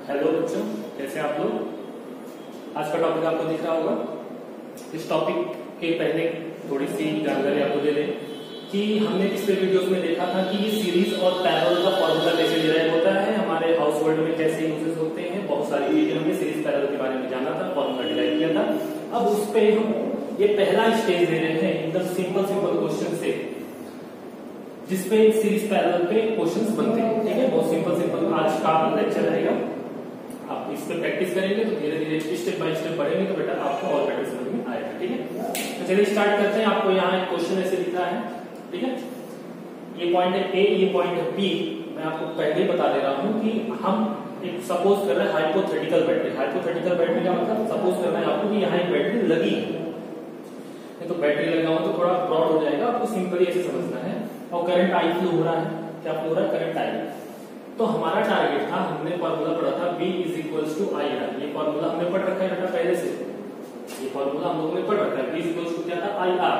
Hello बच्चों, कैसे आप लोग। आज का टॉपिक आपको दिख रहा होगा। इस टॉपिक के पहले थोड़ी सी जानकारी आपको दे दें कि हमने पिछले वीडियोस में देखा था कि ये सीरीज और पैरेलल का फॉर्मूला कैसे डिराइव होता है, हमारे हाउस होल्ड में कैसे यूजेस होते हैं। बहुत सारी चीजें हमने सीरीज पैरेलल के बारे में जाना था, फॉर्मूला डिराइव किया था। अब उस पे हम ये पहला स्टेज दे रहे हैं एकदम सिंपल क्वेश्चन से, जिसपे सीरीज पैरेलल पे क्वेश्चंस बनते हैं। ठीक है, बहुत सिंपल आज का लेक्चर रहेगा। आप इस पे प्रैक्टिस करेंगे तो धीरे धीरे स्टेप बाय स्टेप बढ़ेंगे तो बेटा आपको और बेटर समझ में आएगा। ठीक है, तो चलिए स्टार्ट करते हैं। आपको यहाँ एक क्वेश्चन ऐसे दिख रहा है। ठीक है, ये पॉइंट है ए, ये पॉइंट है बी। मैं आपको पहले ही बता दे रहा हूँ कि हम एक सपोज कर रहे हैं हाइपोथेटिकल बैटरी। हाइपोथेटिकल बैटरी का मतलब सपोज करना है आपको कि यहाँ एक बैटरी लगी है, तो बैटरी लगाऊं तो थोड़ा ब्रॉड हो जाएगा, आपको सिंपली ऐसे समझना है। और करंट आई फ्लो हो रहा है, क्या फ्लो हो रहा है, करंट आई। तो हमारा टारगेट था, हमने फॉर्मूला पढ़ा था B is to I R. ये फॉर्मूला हमने पढ़ रखा है बेटा पहले से, ये फॉर्मूला हम लोगों ने पढ़ रखा है। B इज टू क्या था, आई आर।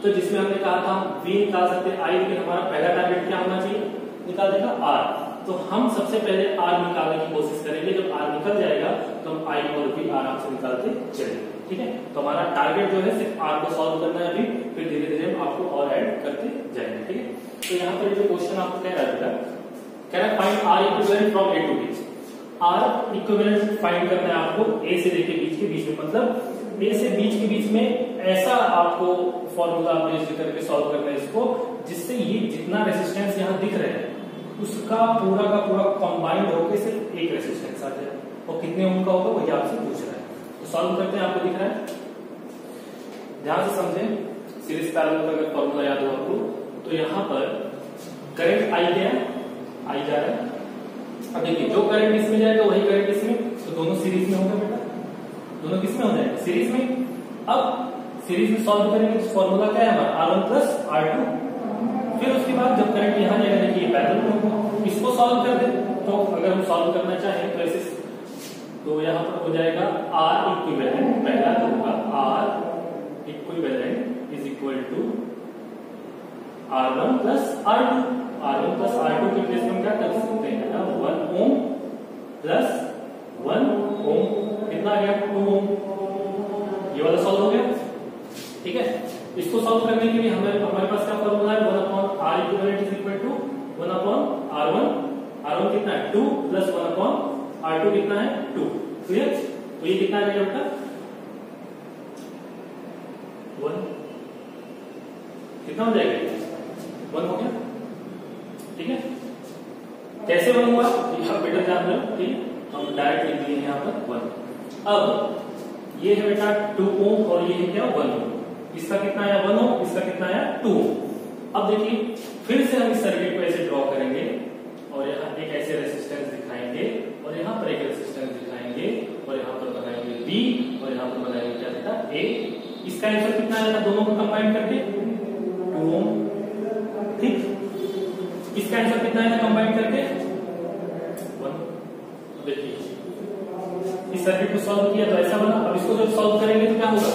तो जिसमें हमने कहा था V निकाल सकते हैं I के, हमारा पहला टारगेट क्या होना चाहिए, निकाल देगा R। तो हम सबसे पहले R निकालने की कोशिश करेंगे। जब R निकल जाएगा तो हम I और V आराम से निकालते चलेंगे। ठीक है, तो हमारा टारगेट जो है सिर्फ R को सॉल्व करना है अभी, फिर धीरे धीरे हम आपको और ऐड करते जाएंगे। ठीक है, तो यहाँ पर जो क्वेश्चन आपको कह रहा है बेटा, कह रहा है find R equivalent from A to B। R equivalent find करना है आपको A से लेके बीच के बीच में, मतलब A से बीच के बीच में ऐसा आपको फॉर्मूला बेस्ड करके सॉल्व करना है इसको, जिससे ये जितना रेजिस्टेंस यहाँ दिख रहे हैं उसका पूरा का पूरा कंबाइंड होकर सिर्फ एक रेजिस्टेंस आ जाए। और कितने ओम का होगा वही आपसे पूछ रहा है। तो सॉल्व करते हैं, आपको दिख रहा है, ध्यान से समझें। सीरीज पैरेलल का अगर फॉर्मूला याद हो आपको, तो यहाँ पर करंट आई गया, आई जा रहा है। अब देखिए जो करंट इसमें जाएगा वही करंट इसमें, तो दोनों सीरीज में होगा बेटा, दोनों किस में हो जाएगा, सीरीज में। अब सीरीज में सॉल्व करेंगे तो फॉर्मूला क्या है हमारा, R1 प्लस R2। फिर उसके बाद जब करंट यहाँ जाएगा, देखिए पैरेलल में होगा, इसको सॉल्व कर दे। तो अगर हम सॉल्व करना चाहें तो ऐसे, तो यहाँ पर हो जाएगा R इक्विवेलेंट, पहला तो होगा R equivalent is equal to R1 plus R2। R1 plus R2 के प्लेस में क्या कर सकते हैं ना, 1 ओम प्लस 1 ओम, कितना आ गया, 2 ओम। ये वाला सॉल्व हो गया। ठीक है, इसको सॉल्व करने के लिए हमारे पास क्या फॉर्मूला है, 1 upon R equivalent is equal to 1 upon R1। R1 कितना है 2 प्लस 1 अपॉन R2 कितना है 2। क्लियर, तो ये कितना आ जाएगा बेटा 1, कितना हो जाएगा 1 हो गया। ठीक है, कैसे 1 हुआ आप बेटा जान रहे हो। ठीक, हम डायरेक्ट लिख दिए यहाँ पर 1। अब ये है बेटा 2 ओम और ये है क्या 1 ओम। इसका कितना आया 1 ओम, इसका कितना आया 2 ओम। अब देखिए फिर से हम इस सर्किट को ऐसे ड्रॉ करेंगे और यहाँ एक ऐसे रेजिस्टेंस दिखाएंगे और यहाँ पर एक रेजिस्टेंस दिखाएंगे और यहाँ पर बनाएंगे B और यहाँ पर बनाएंगे क्या बेटा A। इसका आंसर कितना आया था दोनों को कंबाइन करके 2 ओम। ठीक, इसका आंसर कितना आया कंबाइन करके 1। देखिए इस सर्किट को सॉल्व किया तो ऐसा बना। अब इसको जब सॉल्व करेंगे तो क्या होगा,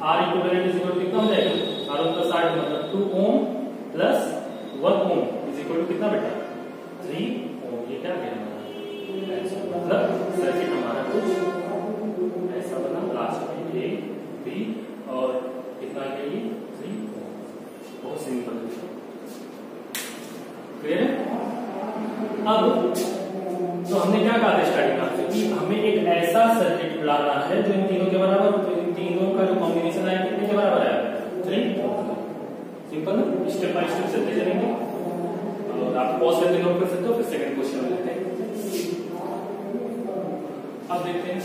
R equivalent is equal to कितना हो जाएगा, R1 प्लस R2 मतलब 2 ohm plus 1 ohm is equal to कितना बेटा 3 ओम। ये क्या गया हमारा, मतलब सर्किट हमारा कुछ ऐसा बना, लास्ट में A B और कितना आ गया ये 3 ओम। बहुत सिंपल, क्लियर है। अब तो हमने क्या कहा था स्टार्टिंग में कि हमें एक ऐसा सर्किट लाना है जो इन तीनों के बराबर हो। तो इन तीनों का जो कॉम्बिनेशन आया कितने के बराबर आया 3 ओम। सिंपल, स्टेप बाय स्टेप चलते चलेंगे और आप पॉज करके नोट कर सकते हो। फिर सेकंड क्वेश्चन में लेते हैं। अब देखते हैं,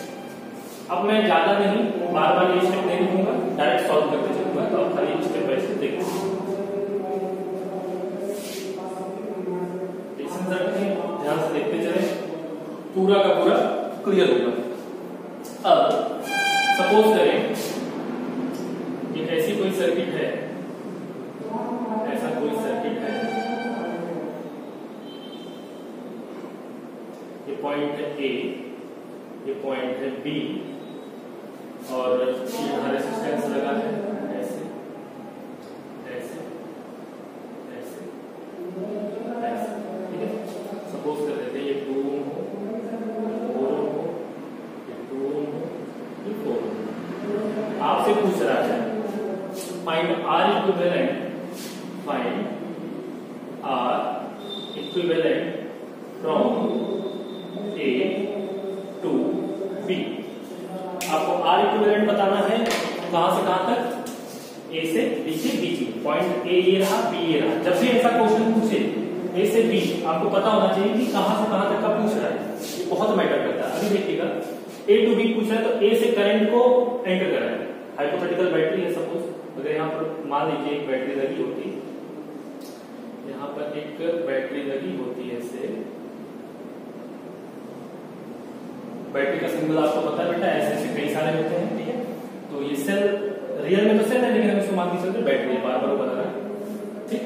अब मैं ज्यादा नहीं बार बार ये स्टेप नहीं लिखूंगा, डायरेक्ट सॉल्व करते चलूंगा। तो आप खाली स्टेप बाय स्टेप देखते हैं, ध्यान से देखते चले, पूरा का पूरा क्लियर होगा। अब सपोज करें कि ऐसी कोई सर्किट है, ऐसा कोई सर्किट है, ये पॉइंट है A, ये पॉइंट है B और यहाँ रेजिस्टेंस लगा है ऐसे ऐसे ऐसे ऐसे। ठीक है, सपोज कर देते हैं ये 2 ओम हो, equivalent find R equivalent from A to B. आपको आर इक्विवेलेंट बताना है कहां से कहां तक, ए से बी के बीच में। पॉइंट ए ये रहा, बी ये रहा। जब भी ऐसा क्वेश्चन पूछे ए से बी, आपको पता होना चाहिए कि कहां से कहां तक का पूछ रहा है, ये बहुत मैटर करता है। अभी देखिएगा ए टू बी पूछ रहा है तो ए से करंट को एंटर कर रहा है। हाइपोथेटिकल बैटरी है सपोज, अगर यहाँ पर मान लीजिए एक बैटरी लगी होती, यहाँ पर एक बैटरी लगी होती है ऐसे, बैटरी का सिंबल आपको पता है बेटा, ऐसे ऐसे कई सारे होते हैं, ठीक है। तो ये सेल रियल में तो सेल है, लेकिन हम इसको मान के चलते बैटरी बार बार बना रहा है, ठीक।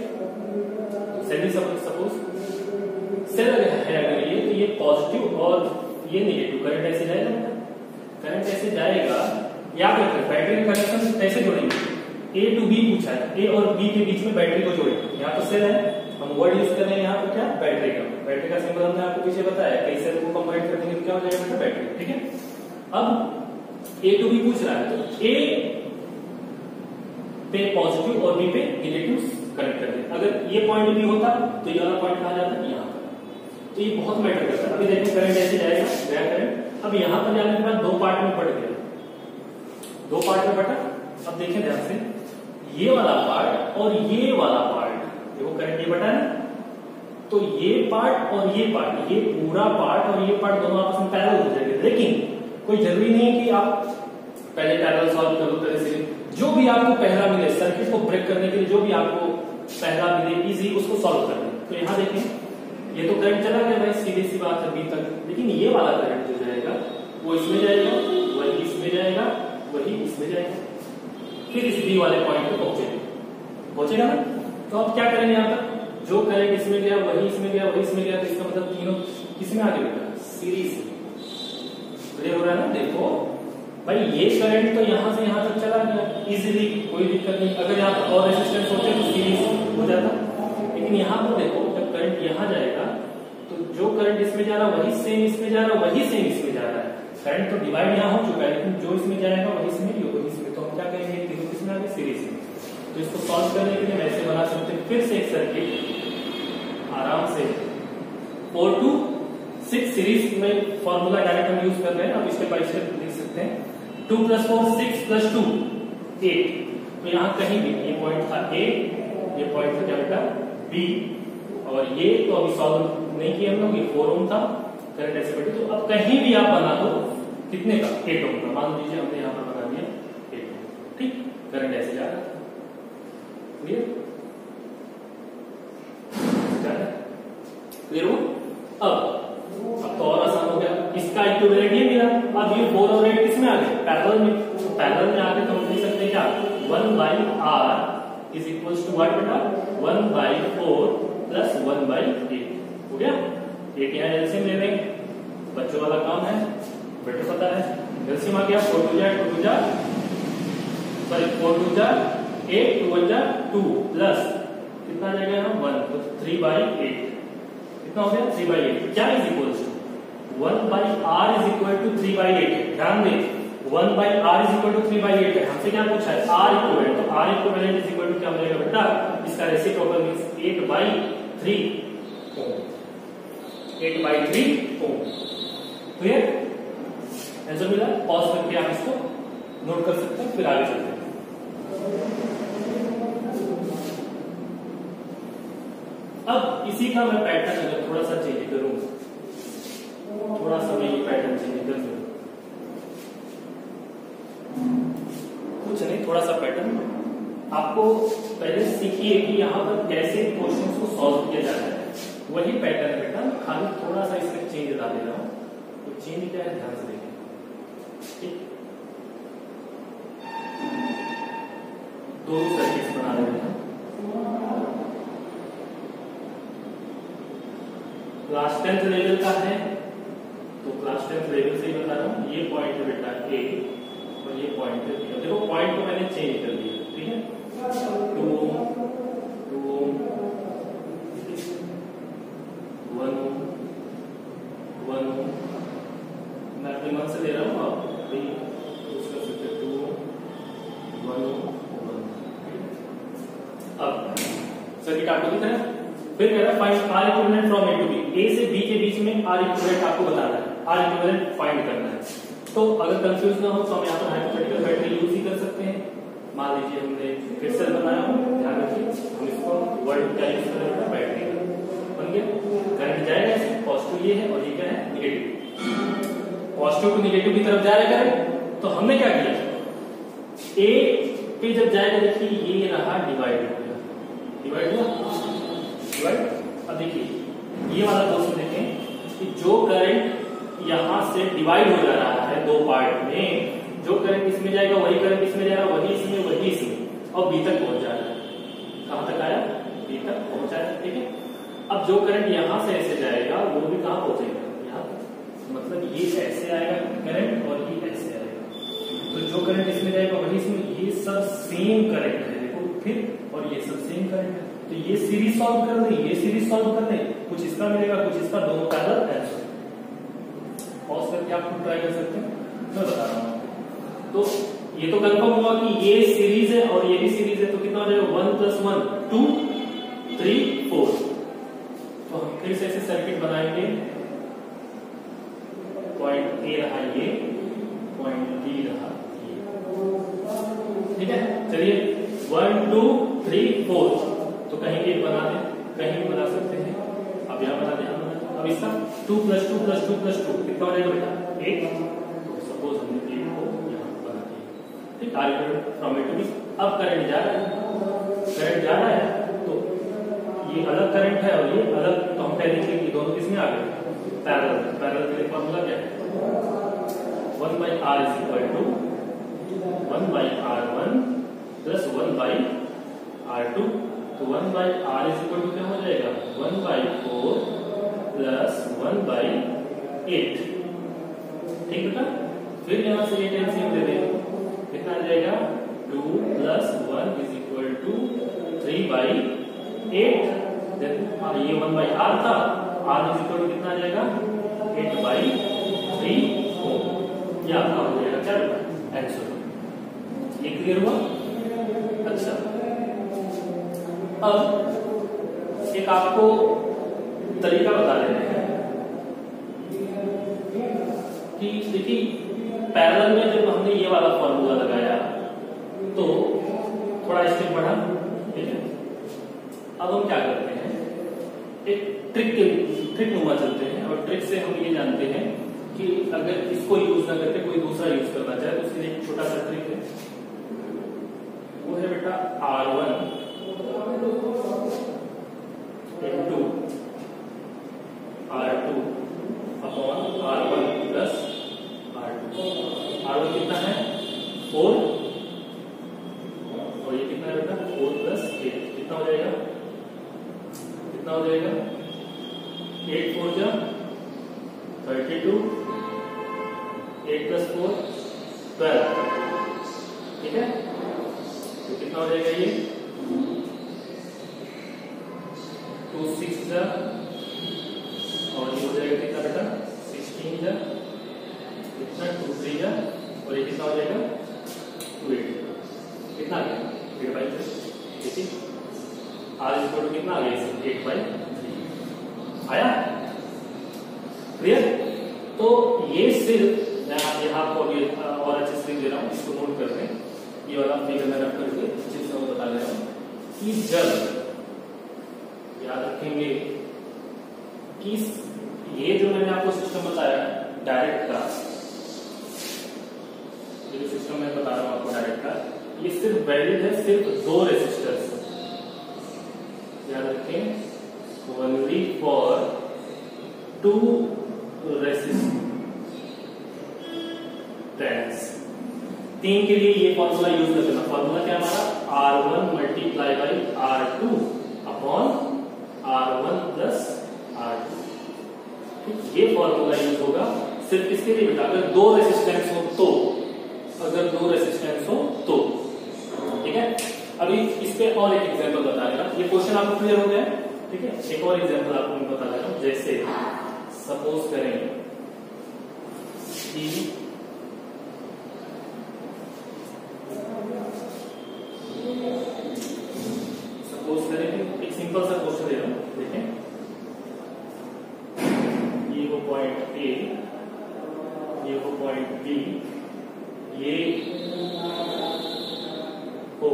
सेल ही सपोज सेल है अगर ये, तो ये पॉजिटिव और ये नेगेटिव, करंट ऐसे जाएगा, करंट ऐसे जाएगा। याद रखें बैटरी का कनेक्शन कैसे जोड़ेंगे, ए टू बी पूछा है, ए और बी के बीच में बैटरी को जोड़ेंगे। यहाँ तो सेल है, हम वर्ड यूज कर रहे हैं यहाँ पर क्या, बैटरी का। बैटरी का सिंबल हमने आपको पीछे बताया, कई सेल को कंबाइन कर देंगे तो क्या हो जाएगा बेटा, बैटरी, ठीक है। अब ए टू बी पूछ रहा है तो ए पे पॉजिटिव और बी पे नेगेटिव कनेक्ट कर दें। अगर ये पॉइंट भी होता तो ये वाला पॉइंट कहाँ जाता है, यहाँ पर। तो ये बहुत मैटर करता है। अभी देखो करंट ऐसे जाएगा, गया करंट। अब यहाँ पर जाने के बाद दो पार्ट में बढ़ गया, दो पार्ट में बटा। अब देखें ध्यान से, ये वाला पार्ट और ये वाला पार्ट, देखो करंट ये बटा है, तो ये पार्ट और ये पार्ट, ये पूरा पार्ट और ये पार्ट दोनों आपस में पैरेलल हो जाएंगे। लेकिन कोई जरूरी नहीं है कि आप पहले पैरेलल सॉल्व करो तरह से, जो भी आपको पहला मिले सर्किट को ब्रेक करने के लिए, जो भी आपको पहला मिले इजी, उसको सॉल्व कर लें। तो यहाँ देखें ये तो करंट चला गया भाई, सीधी सी बात है बी तक, लेकिन ये वाला करंट जो जाएगा वो इसमें जाएगा, वही इसमें जाएगा, वही इसमें जाएगा, फिर इस बी वाले पॉइंट पे पहुंचेगा ना। तो अब क्या करेंगे, यहाँ पर जो करंट इसमें गया वही इसमें गया, वही इसमें गया, तो इसका मतलब तीनों किसमें आगे बेटा, सीरीज। क्लियर हो रहा है ना। देखो भाई ये करंट तो यहाँ से यहाँ तक चला गया इजीली, कोई दिक्कत नहीं। अगर यहाँ पर और रेजिस्टेंस होते तो सीरीज हो जाता, लेकिन यहाँ पर देखो जब करंट यहाँ जाएगा तो जो करंट इसमें जा रहा है वही सेम इसमें जा रहा है, वही सेम इसमें जा रहा है। करंट तो डिवाइड यहाँ हो चुका है, लेकिन जो इसमें जाएगा वही इसमें, वही इसमें। तो हम क्या करेंगे, तीनों किसमें आगे, सीरीज में। तो इसको सॉल्व करने के लिए वैसे बना सकते हैं, फिर से एक सर्किट आराम से 4 to 6 सीरीज में फॉर्मूला डायरेक्ट हम यूज कर रहे हैं। अब स्टेप बाय स्टेप लिख सकते हैं। 2 + 4 6 + 2 8। तो यहाँ कहीं भी ये पॉइंट था ए, ये पॉइंट था क्या बेटा बी, और ये तो अभी सॉल्व नहीं किया हम लोग, ये 4 ओम था करंट ऐसे बैठे। तो अब कहीं भी आप बना दो कितने का, 8 ओम का, मान लीजिए हमने यहाँ पर बना दिया 8 ओम, ठीक। करंट ऐसे जा रहा है, क्लियर हो। अब तो और आसान हो गया, इसका इक्विवेलेंट ये मिला। अब ये 4 और 8 किसमें आ गए, पैरेलल में। पैरेलल में आगे तो हम लिख सकते हैं क्या, 1/r is equal to what बेटा, 1/4 + 1/8 हो गया। एक यहाँ एलसीएम ले लेंगे, बच्चों वाला काम है, बेटर पता है। एलसीएम आ गया, 4 2 जा 8 2 जा 2 प्लस कितना आ जाएगा 1, तो 3/8 कितना हो गया, 3/8। क्या is equal to 1/r is equal to 3/8। ध्यान दें 1/r इज इक्वल टू 3/8 है, हमसे क्या पूछा है, r इक्विवेलेंट। तो r equivalent is equal to क्या हो जाएगा बेटा, इसका reciprocal means 8/3 ohm, 8/3 ohm. Clear, answer मिला। पॉज करके आप इसको नोट कर सकते हैं, फिर आगे चलते हैं। अब इसी का मैं पैटर्न अगर थोड़ा सा चेंज करूं, थोड़ा सा मैं ये पैटर्न चेंज कर दूं, कुछ नहीं, थोड़ा सा पैटर्न आपको पहले सीखिए कि यहाँ पर कैसे क्वेश्चंस को सॉल्व किया जाता है। वही पैटर्न है बेटा, खाली थोड़ा सा इसमें चेंज ला दे रहा हूं। तो चेंज क्या है, ध्यान से देखें, ठीक। दो सर्किट्स बना रहे हैं, क्लास 10th लेवल का है, तो क्लास 10th लेवल से ही बता रहा हूँ। ये पॉइंट है बेटा ए और ये पॉइंट है बी। देखो पॉइंट को मैंने चेंज कर दिया, ठीक है। 2 ओम 1 ओम, मैं अपने मन से ले रहा हूँ, आप यूज कर सकते 2 ओम 1 ओम 1। अब सर्किट आपको दिख रहा है। फिर कह रहा है find R equivalent from A to B, A से बी के बीच में आर इक्विवेलेंट आपको बताना है, आर इक्विवेलेंट फाइंड करना है। तो अगर कंफ्यूज ना हो तो हम यहाँ पर हाइपोथेटिकल बैटरी यूज ही कर सकते हैं। मान लीजिए हमने क्रिस्टल बनाया हो, ध्यान रखिए हम इसको वर्ड क्या यूज कर रहे हैं, बैटरी बन गया। करंट जाएगा इसमें, पॉजिटिव ये है और ये क्या है निगेटिव, पॉजिटिव टू निगेटिव की तरफ जा रहा है। तो हमने क्या किया, ए पे जब जाएगा देखिए ये रहा डिवाइड हो गया, डिवाइड हुआ, डिवाइड। अब देखिए ये वाला क्वेश्चन देखें कि जो करंट यहां से डिवाइड हो जा रहा है दो पार्ट में, जो करंट इसमें जाएगा वही करंट इसमें जा रहा है, वही इसमें वही इसमें, और बी तक पहुंच जा रहा है। कहां तक आया, बी तक पहुंचा है, ठीक है। अब जो करंट यहां से ऐसे जाएगा वो भी कहां पहुंचेगा, यहाँ, मतलब ये ऐसे आएगा करंट और ये ऐसे आएगा। तो जो करंट इसमें जाएगा वही इसमें, ये सब सेम करंट है देखो फिर, और ये सब सेम करंट है। तो ये सीरीज सॉल्व कर दें, ये सीरीज सॉल्व कर दें, कुछ इसका मिलेगा कुछ इसका, दोनों पैरेलल आंसर। पॉज करके आप खुद ट्राई कर सकते हैं, मैं बता रहा हूँ। तो ये तो कंफर्म हुआ कि ये सीरीज है और ये भी सीरीज है, तो कितना हो जाएगा 1 + 1 2 3 4। तो हम फिर से ऐसे सर्किट बनाएंगे, पॉइंट ए रहा ये, पॉइंट बी रहा ये, ठीक है। चलिए 1 2 3 4, तो कहीं एक बना दें, कहीं भी बना सकते हैं। अब यहाँ बना दें, अब इसका 2 + 2 + 2 + 2 कितना हो जाएगा बेटा 8। तो सपोज हमने 8 को यहाँ बना दिया, ठीक। R equivalent from A to B. अब करंट जा रहा है, करंट जा रहा है, तो ये अलग करंट है और ये अलग, तो हम कह देंगे कि दोनों किसमें आ गए, पैरेलल। पैरेलल के लिए फॉर्मूला क्या है, 1/R = 1/R1 + 1/R2। तो 1/R = क्या हो जाएगा 1/4 + 1/8, ठीक बेटा। फिर यहां से 8 एलसीएम दे दें, कितना आ जाएगा 2 + 1 = 3/8। ये 1/R था, R = कितना आ जाएगा 8/3 Ω। ये आपका हो जाएगा क्या आंसर। ये क्लियर हुआ। अच्छा, अब एक आपको तरीका बता देते हैं कि देखिए पैरेलल में जब हमने ये वाला फॉर्मूला लगाया तो थोड़ा स्टेप बढ़ा, ठीक है। अब हम क्या करते हैं, एक ट्रिक नुमा चलते हैं, और ट्रिक से हम ये जानते हैं कि अगर इसको यूज ना करके कोई दूसरा यूज करना चाहे तो उसके लिए एक छोटा सा ट्रिक है, वो है बेटा R1 into R2 upon R1 plus R2। R1 कितना है 4 और ये कितना है बेटा 4 + 8, कितना हो जाएगा, कितना हो जाएगा 8 4 जा 32, 8 + 4 12, ठीक है। तो कितना हो जाएगा ये 2 6 जा, और ये हो जाएगा कितना बेटा 16 जा, कितना 2 3 जा, और ये कितना हो जाएगा 2 8, कितना आ गया 8/3, ठीक है। R = कितना आ गया 8/3 आया, क्लियर। तो ये सिर्फ मैं यहाँ आपको अभी और अच्छे से दे रहा हूँ, इसको नोट कर लें, ये वाला फिगर में रख करके अच्छे से मैं बता दे रहा हूँ कि जब याद रखेंगे कि ये जो मैंने आपको सिस्टम बताया डायरेक्ट का, ये जो सिस्टम मैं बता रहा हूँ आपको डायरेक्ट का, ये सिर्फ वैलिड है सिर्फ 2 रेसिस्टर्स, याद रखें ओनली फॉर 2 रेसिस्टेंस। 3 के लिए ये फॉर्मूला यूज कर लेना, फॉर्मूला क्या हमारा R1 × R2 upon R1 + R2, ये फॉर्मूला यूज होगा सिर्फ किसके लिए बेटा, अगर 2 रेसिस्टेंस हो तो, अगर 2 रेसिस्टेंस हो तो, ठीक है। अभी इस पे और एक एग्जांपल बता देना, ये क्वेश्चन आपको क्लियर हो गया है, ठीक है। एक और एग्जांपल आपको मैं बता दे रहा हूं, जैसे सपोज करें कि ये वो पॉइंट ए, ये वो पॉइंट बी, ये हो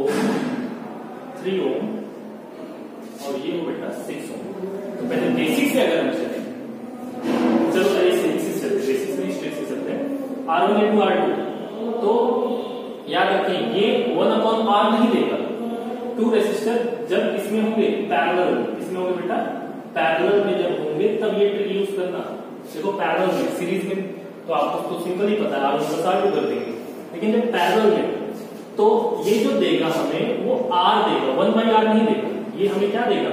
3 ओम और ये हो बेटा 6 ओम। तो पहले बेसिक से अगर हम चले, चलो पहले से चलते, बेसिक से स्ट्रेट से चलते हैं। R1 into R2, तो याद रखें ये 1/R नहीं देगा। 2 रेसिस्टर जब इसमें होंगे पैरेलल, इसमें होंगे बेटा पैरेलल में जब होंगे तब ये ट्रिक यूज करना। देखो पैरेलल में, सीरीज में तो आपको तो सिंपल ही पता है, R1 + R2 कर देंगे, लेकिन जब पैरेलल में तो ये जो देगा हमें वो R देगा, 1/R नहीं देगा। ये हमें क्या देगा?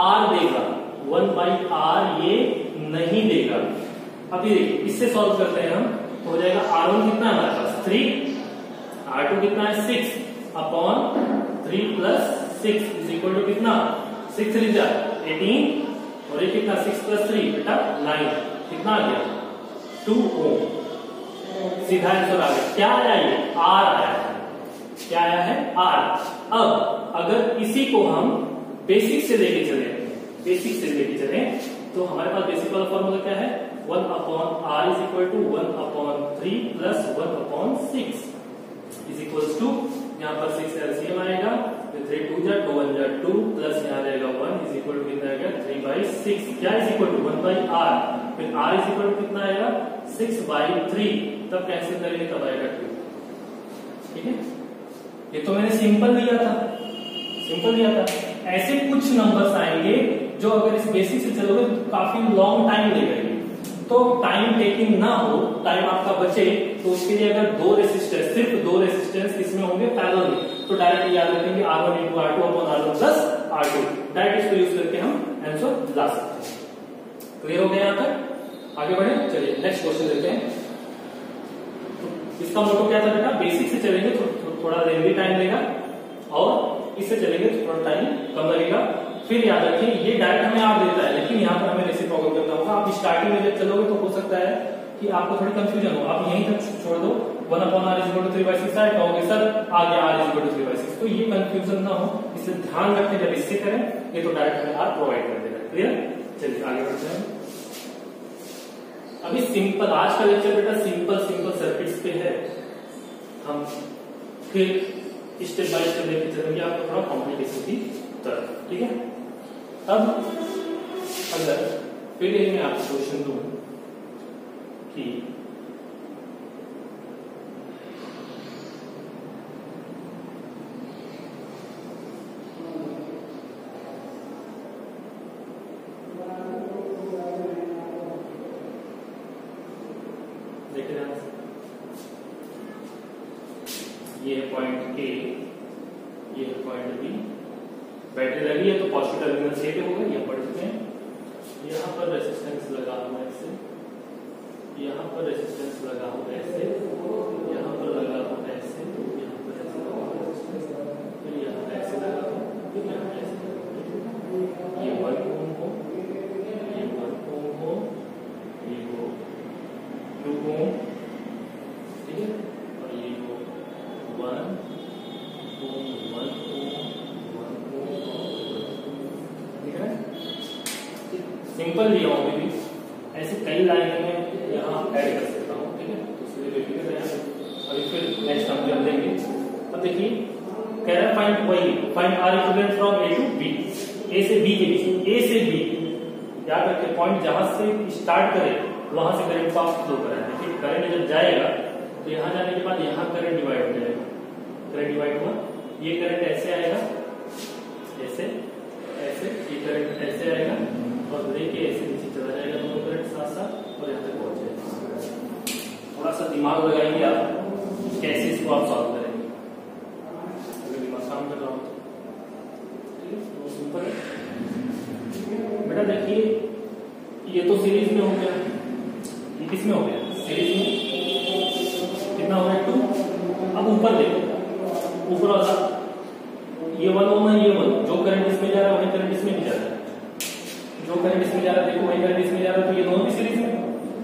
R देगा, 1/R ये नहीं देगा। अभी देखिए इससे सॉल्व करते हैं हम, तो हो जाएगा R1 कितना है हमारे पास 3, R2 कितना है 6 अपॉन 3 + 6 इज इक्वल टू कितना? 6 3 जा 18 और ये कितना 6 + 3 बेटा 9, कितना आ गया 2 ओम। सीधा आंसर आ गया। क्या आया? ये R आया है। क्या आया है? R। अब अगर इसी को हम बेसिक से लेके चले, बेसिक से लेके चले तो हमारे पास बेसिक वाला फॉर्मूला क्या है? 1/R is equal to 1/3 + 1/6 is equal to, यहाँ पर 6 एलसीएम आएगा, 3 2 जा 2 1 जा 2 प्लस यहाँ रहेगा 1 इज इक्वल टू कितना आएगा 3/6। क्या इज इक्वल टू 1/R, फिर R इज इक्वल टू कितना आएगा 6/3, तब कैंसिल करेंगे तब आएगा 2। ठीक है, ये तो मैंने सिंपल दिया था, सिंपल दिया था। ऐसे कुछ नंबर्स आएंगे जो अगर इस बेसिक से चलोगे तो काफी लॉन्ग टाइम लेगा। तो टाइम टेकिंग ना हो, टाइम आपका बचे, तो उसके लिए अगर 2 रेसिस्टेंस, सिर्फ 2 रेसिस्टेंस किसमें होंगे? पैरेलल में, तो डायरेक्ट याद रखेंगे R1 into R2 upon R1 + R2। Direct इसको यूज करके हम आंसर ला सकते हैं। क्लियर हो गया यहाँ तक? आगे बढ़े, चलिए नेक्स्ट क्वेश्चन लेते हैं। तो इसका मोटो क्या था बेटा? बेसिक से चलेंगे तो थोड़ा लेंदी टाइम लेगा और इससे चलेंगे तो थोड़ा टाइम कम लगेगा। फिर याद रखिए ये डायरेक्ट हमें R देता है, लेकिन यहाँ पर हमें रेसिप्रोकल करना होगा। आप स्टार्टिंग में जब चलोगे तो हो सकता है कि आपको थोड़ी कंफ्यूजन हो, आप यहीं तक छोड़ दो 1/R इज इक्वल टू 3/6 आए कहोगे सर आगे R इज इक्वल टू 3/6, तो ये कंफ्यूजन ना हो, इससे ध्यान रखें जब इससे करें ये तो डायरेक्ट हमें R प्रोवाइड कर देगा। क्लियर? चलिए आगे बढ़ते हैं। अभी सिंपल, आज का लेक्चर बेटा सिंपल सर्किट्स पे है, हम फिर स्टेप बाय स्टेप लेके चलेंगे आपको थोड़ा कॉम्प्लिकेशन की तरफ। ठीक है, अब अगर फिर मैं आपको क्वेश्चन दूं कि देखिए ये है पॉइंट ए, ये है पॉइंट बी, बैटरी लगी है तो पॉजिटिव टर्मिनल से हो गए, यहाँ पढ़ चुके हैं। यहाँ पर रेसिस्टेंस लगा हुआ है ऐसे, यहाँ पर रेसिस्टेंस लगा हुआ है ऐसे, यहाँ पर लगा हुआ है ऐसे, यहाँ पर ऐसे लगा हुआ है रेसिस्टेंस, फिर यहाँ ऐसे लगा हुआ, फिर यहाँ ऐसे लगा हुआ। ये 1 ओम हो, ये 1 ओम हो, ये हो 2 ओम, ठीक है, और ये हो 1 ओम 1 ओम। सिंपल लिया हूं, भी ऐसे कई लाइनें में यहाँ ऐड कर सकता हूँ। ठीक है, तो इसलिए बेफिक्र रहें। अभी फिर नेक्स्ट हम जब देंगे। अब देखिए कह रहा है फाइंड वही find R equivalent from A to B, A से B के बीच, A से B याद रखिए पॉइंट जहां से स्टार्ट करे वहां से करंट पास फ्लो कराए। देखिए करंट जब जाएगा तो यहाँ जाने के बाद यहाँ करंट डिवाइड हो जाएगा, करंट डिवाइड हुआ, ये करंट ऐसे आएगा, ऐसे ऐसे, ये करंट ऐसे आएगा और लेके ऐसे नीचे चला जाएगा, दोनों करंट साथ साथ और यहाँ तक पहुंच जाएगा। थोड़ा सा दिमाग लगाएंगे आप कैसे इसको आप सॉल्व करेंगे, अगर दिमाग काम कर रहा हो ठीक है, तो सिंपल है बेटा। देखिए ये तो सीरीज में हो गया, ये किस में हो गया? सीरीज में कितना हो गया 2। अब ऊपर देखो, ऊपर वाला ये 1 ओम है, ये 1, जो करंट इसमें जा रहा है वही करंट इसमें भी जा रहा है, जो करंट इसमें जा रहा है देखो वही करंट इसमें जा रहा है, तो ये दोनों भी सीरीज में,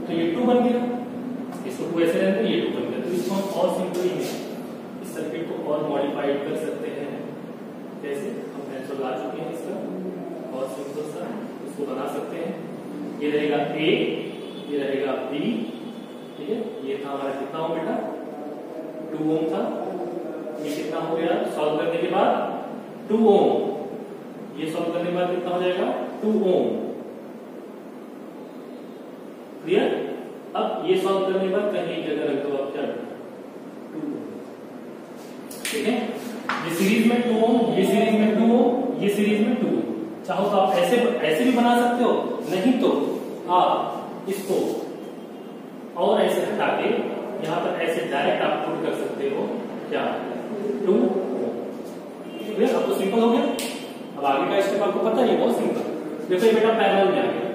तो ये 2 बन गया, इसको 2 ऐसे रहते हैं, ये 2 बन गया। तो इसको हम और सिंपली इस सर्किट को और मॉडिफाइड कर सकते हैं, जैसे हम आंसर ला चुके हैं इसका, और सिंपल सा इसको बना सकते हैं। ये रहेगा A ये रहेगा B, ठीक है। ये था हमारा कितना ओम बेटा, 2 ओम था। ये कितना हो गया सॉल्व करने के बाद 2 ओम, ये सॉल्व करने के बाद कितना हो जाएगा 2 ओम, क्लियर। अब ये सॉल्व करने के बाद कहीं एक जगह रख दो आप, क्या 2 ओम, ठीक है। ये सीरीज में 2 ओम, ये सीरीज में 2 ओम, ये सीरीज में 2 ओम। चाहो तो आप ऐसे भी बना सकते हो, नहीं तो आप इसको और ऐसे हटा के यहाँ पर ऐसे डायरेक्ट आप पुट कर सकते हो, क्या 2 ओम, क्लियर। अब तो सिंपल हो गया। अब आगे का स्टेप आपको पता है, ये बहुत सिंपल। देखो ये बेटा पैरेलल में आ गया,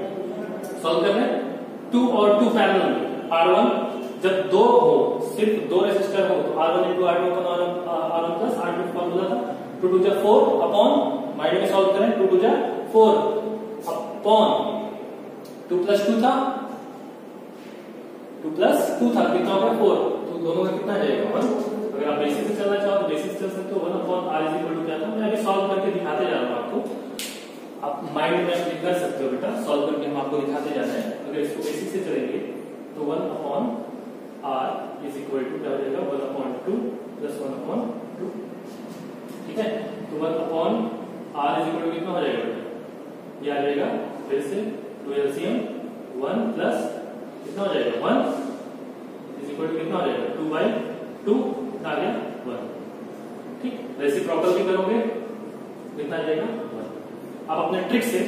सॉल्व कर रहे हैं 2 और 2 पैरेलल में। R1 जब 2 हो, सिर्फ 2 रेसिस्टर हो, तो R1 into R2 upon R1 plus R2 formula था 2 2 जा 4 अपॉन, माइंड में सॉल्व करें 2 2 जा 4 अपॉन 2 plus 2 था, 2 plus 2 था, कितना होगा 4, तो दोनों का कितना जाएगा 1। अगर आप बेसिस से चलना चाहो तो बेसिस से चल सकते हो, 1 upon R is equal to क्या था, मैं अभी सॉल्व करके दिखाते जा रहा हूँ आपको। आप माइंड में भी कर सकते हो बेटा, सॉल्व करके हम आपको दिखाते जा रहे हैं। अगर इसको बेसिस से चलेंगे तो 1 upon R is equal to क्या हो जाएगा 1 अपॉन 2 प्लस 1 अपॉन 2, ठीक है। तो 1 upon R is equal to कितना हो जाएगा बेटा, ये आ जाएगा फिर से 2 LCM 1 प्लस कितना हो जाएगा 1 इज इक्वल टू कितना हो जाएगा 2 बाई 2, कितना आ गया 1, ठीक। रेसिप्रोकल भी करोगे कितना आ जाएगा 1। अब अपने ट्रिक से,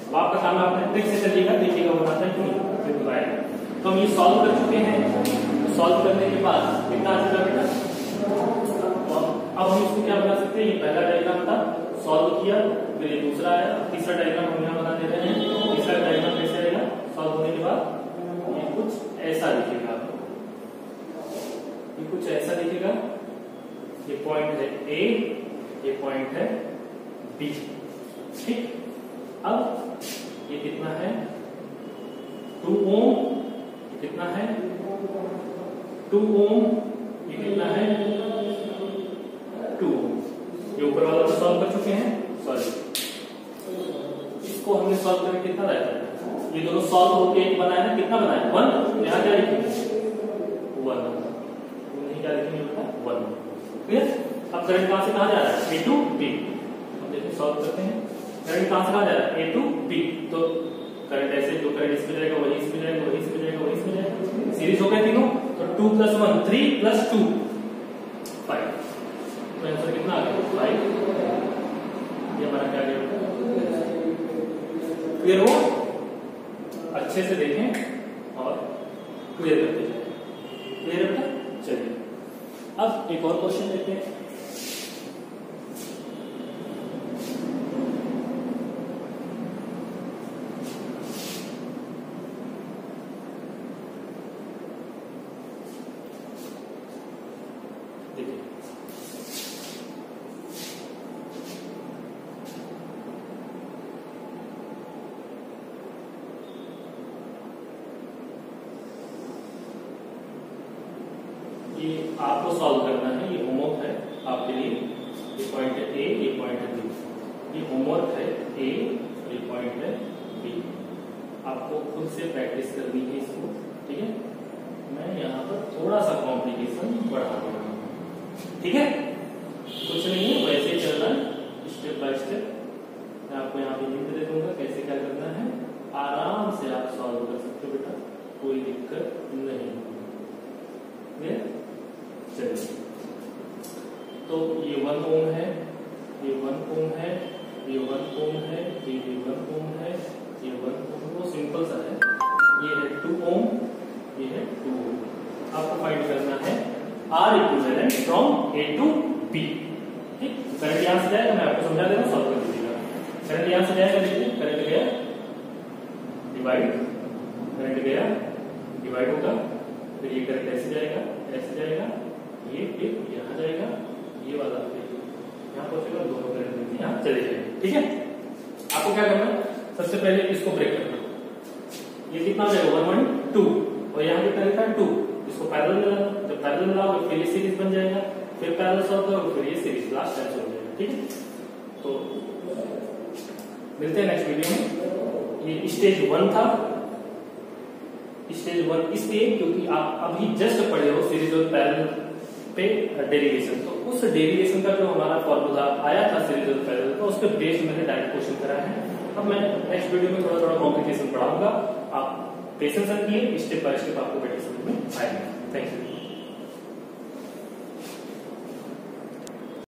अब आपका काम है अपने ट्रिक से चलिएगा, देखिएगा बनाता है कि नहीं फिर आएगा। तो हम ये सॉल्व कर चुके हैं, सॉल्व करने के बाद कितना आ चुका बेटा, अब हम इसको क्या बना सकते हैं, ये पहला डायग्राम था, सॉल्व किया, फिर ये दूसरा आया, तीसरा डायग्राम हम यहाँ बना दे रहे हैं। तीसरा डायग्राम कैसे आएगा, सॉल्व होने के बाद ये कुछ ऐसा दिखेगा, ये कुछ ऐसा दिखेगा। ये पॉइंट है A, ये पॉइंट है B, ठीक। अब ये कितना है 2 ओम, ये कितना है 2 ओम, ये कितना है 2 ओम। ये ऊपर वाला तो सॉल्व कर चुके हैं, सॉरी इसको हमने सॉल्व करके कितना लाया, ये दोनों सॉल्व होके एक बनाया है, कितना बनाया 1। यहाँ क्या लिखेंगे 1, नहीं क्या लिखेंगे बेटा 1, क्लियर। अब करंट कहां से कहां जा रहा है A to B, हम देखिए सॉल्व करते हैं। करंट कहां से कहां जा रहा है A to B, तो करंट ऐसे जो करंट इसमें जाएगा वही इसमें जाएगा, वही इसमें जाएगा, वही इसमें जाएगा, सीरीज हो गए तीनों। तो 2 + 1 3 + 2 5, तो आंसर कितना आ गया 5। ये हमारा क्या गया, क्लियर हो, अच्छे से देखें और क्लियर करते जाए, क्लियर है बेटा। चलिए अब एक और क्वेश्चन लेते हैं। ये आपको सॉल्व करना है, ये होमवर्क है आपके लिए। ये पॉइंट है A, ये पॉइंट है B, ये होमवर्क है A, ये पॉइंट है B। आपको खुद से प्रैक्टिस करनी है इसको, ठीक है। मैं यहाँ पर थोड़ा सा कॉम्प्लिकेशन बढ़ा दे रहा हूँ, ठीक है। कुछ नहीं है, वैसे ही चलना है स्टेप बाय स्टेप। मैं आपको यहाँ पे हिंट दे दूंगा कैसे क्या करना है, आराम से आप सॉल्व कर सकते हो बेटा, कोई दिक्कत नहीं। चलिए, तो ये 1 ओम है, ये 1 ओम है, ये 1 ओम है, ये 1 ओम है, ये 1 ओम, वो सिंपल सा है। ये है 2 ओम, ये है 2 ओम। आपको फाइंड करना है R equivalent from A to B, ठीक। करंट यहां से जाएगा, मैं आपको समझा दे रहा हूं, सॉल्व कर दीजिएगा। करंट यहां से जाएगा, देखिए करंट गया डिवाइड, करंट गया डिवाइड होगा, फिर ये करंट ऐसे जाएगा, ऐसे जाएगा, ये फिर यहाँ जाएगा, ये वाला यहाँ पहुंचेगा, दोनों करंट यहाँ चले जाएंगे, ठीक है। आपको क्या करना है, सबसे पहले इसको ब्रेक करना। ये कितना हो जाएगा 1 1 2, और यहाँ कितना लिखा है 2, इसको पैरेलल में लाना। जब पैरेलल में लाओगे फिर ये सीरीज बन जाएगा, फिर पैरेलल सॉल्व करोगे, फिर ये सीरीज लास्ट टाइम हो जाएगा, ठीक है। तो मिलते हैं नेक्स्ट वीडियो में। ये स्टेज 1 था, स्टेज 1 इसलिए क्योंकि आप अभी जस्ट पढ़े हो सीरीज और पैरेलल पे डेरिवेशन, तो उस डेरिवेशन का जो हमारा फॉर्मूला आया था सीरीज और पैरेलल का, उस पर बेस्ड मैंने डायरेक्ट क्वेश्चन करा है। अब मैं नेक्स्ट वीडियो में थोड़ा थोड़ा कॉम्प्लिकेशन पढ़ाऊंगा, आप पेशेंस रखिए, स्टेप बाय स्टेप आपको बेटर समझ में आएगा। Thank you.